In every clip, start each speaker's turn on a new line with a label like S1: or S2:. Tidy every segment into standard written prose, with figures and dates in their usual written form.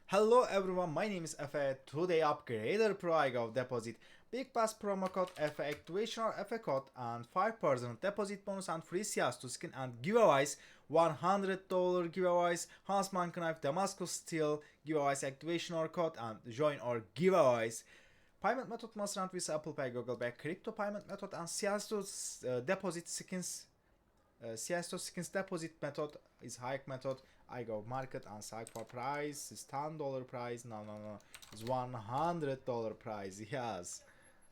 S1: Hello everyone, my name is Efe. Today upgrader pro I go deposit big pass promo code Efe activation or Efe code and 5% deposit bonus and free CS2 skin and giveaways $100 giveaways Huntsman Knife Damascus Steel giveaways activation or code and join our giveaways. Payment method must run with Apple Pay, Google Pay, crypto payment method and CS2 deposit skins. CS2 skins deposit method is hike method. I go market and select for price. Is $10 price? No. It's $100 price. Yes,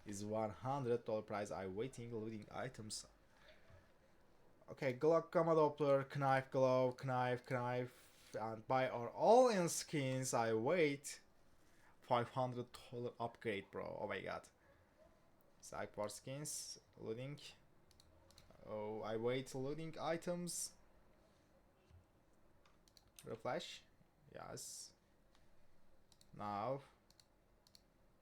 S1: it's $100 price. I waiting loading items. Okay, Glock Gamma Doppler, knife, glove, knife, and buy are all in skins. I wait. $500 upgrade, bro. Oh my god. Select for skins. Loading. Oh, I wait loading items. Refresh. Yes. Now.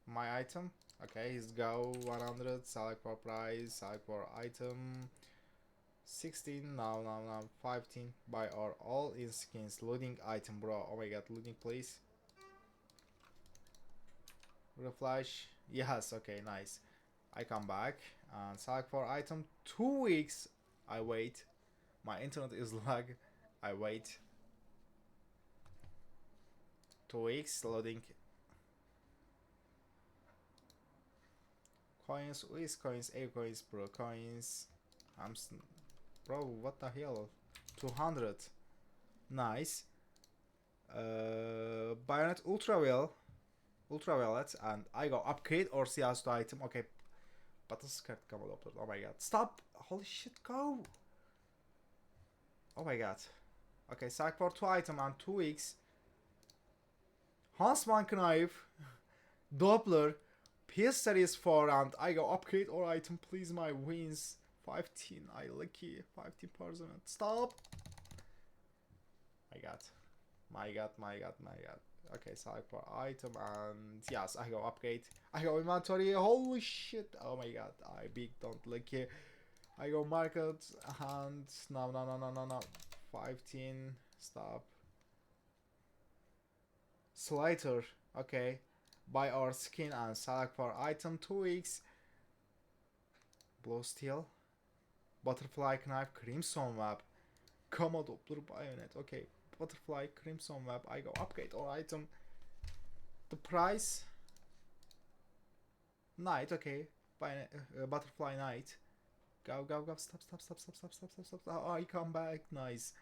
S1: My item. Okay, he's go 100. Select for price. Select for item. 16. Now. 15. Buy or all in skins. Loading item, bro. Oh my god. Loading, please. Refresh. Yes. Okay, nice. I come back and select for item. 2 weeks. I wait. My internet is lag. I wait. 2 weeks loading. Coins, with coins, A coins, bro, coins. Bro, what the hell? 200. Nice. Bayonet ultraviolet, and I go upgrade or CS2 item. Okay, but this card come up. Oh my god, stop! Holy shit, go! Oh my god. Okay, sack for 2 item and 2 weeks. Huntsman Knife, Doppler, PS Series 4, and I go upgrade or item, please. My wins 15. I lucky 15%. Stop! My god. Okay, select for item and yes, I go upgrade. I go inventory. Holy shit! Oh my god, I big don't lucky. I go market and no. 15. Stop. Slider. Okay. Buy our skin and select for item 2 weeks. Blow steel. Butterfly Knife Crimson Web. Gamma Doppler Bayonet. Okay. Butterfly Crimson Web. I go upgrade or item. The price. Knight. Okay. Butterfly Knight. Go. Stop. Oh, I come back. Nice.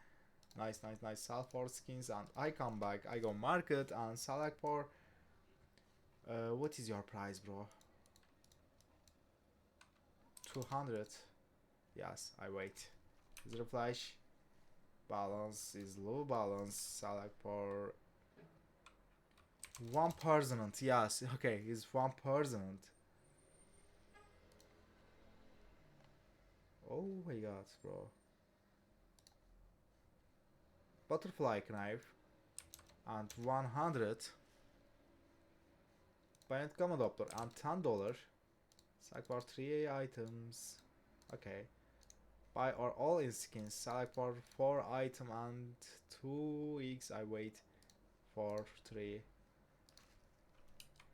S1: Sell for skins and I come back. I go market and select for. What is your price, bro? 200. Yes, I wait. Zero flash. Balance is low balance. Select for 1%. Yes, okay, it's 1%. Oh my god, bro. Butterfly Knife and 100. Bayonet Gamma Doppler and $10. Select for 3 items. Okay. Buy or all in skins. Select for 4 item and 2 weeks. I wait for 3.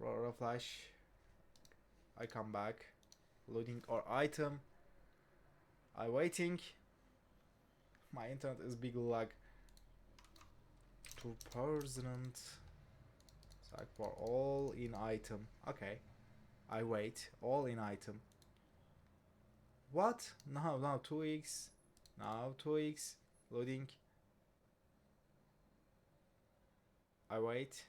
S1: Roll flash. I come back. Loading or item. I waiting. My internet is big lag. 2%. Select for all in item. Okay. I wait. All in item. What? No, 2 weeks. Now 2 weeks. Loading. I wait.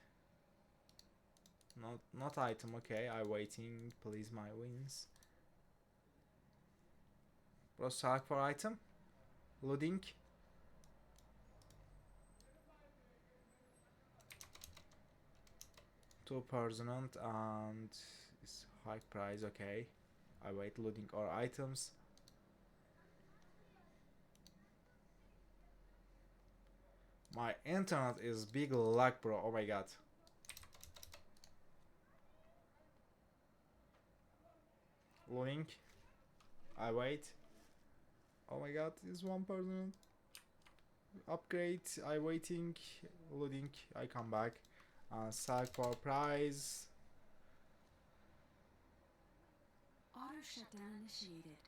S1: Not item. Okay, I waiting. Please, my wins. Bro, select for item. Loading. $2% and it's high price. Okay, I wait loading our items. My internet is big lag, bro. Oh my god. Loading. I wait. Oh my god, it's 1%. Upgrade. I waiting. Loading. I come back. and sell for price.
S2: Auto shutdown initiated.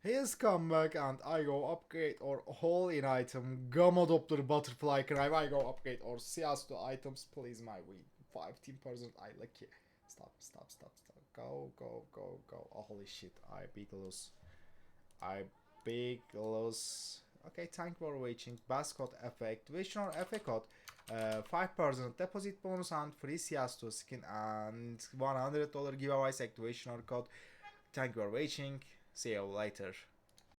S1: Here's come back and I go upgrade or whole in item Gamma Doppler Butterfly Knife. I go upgrade or CS2 items. Please my win. 15% I lucky. Stop. Go. Oh, holy shit. I big lose. Okay, thank you for watching. Bas code effect. Activation or effect code. 5% deposit bonus and free CS2 skin and $100 giveaways activation or code. Thank you for watching. See you later.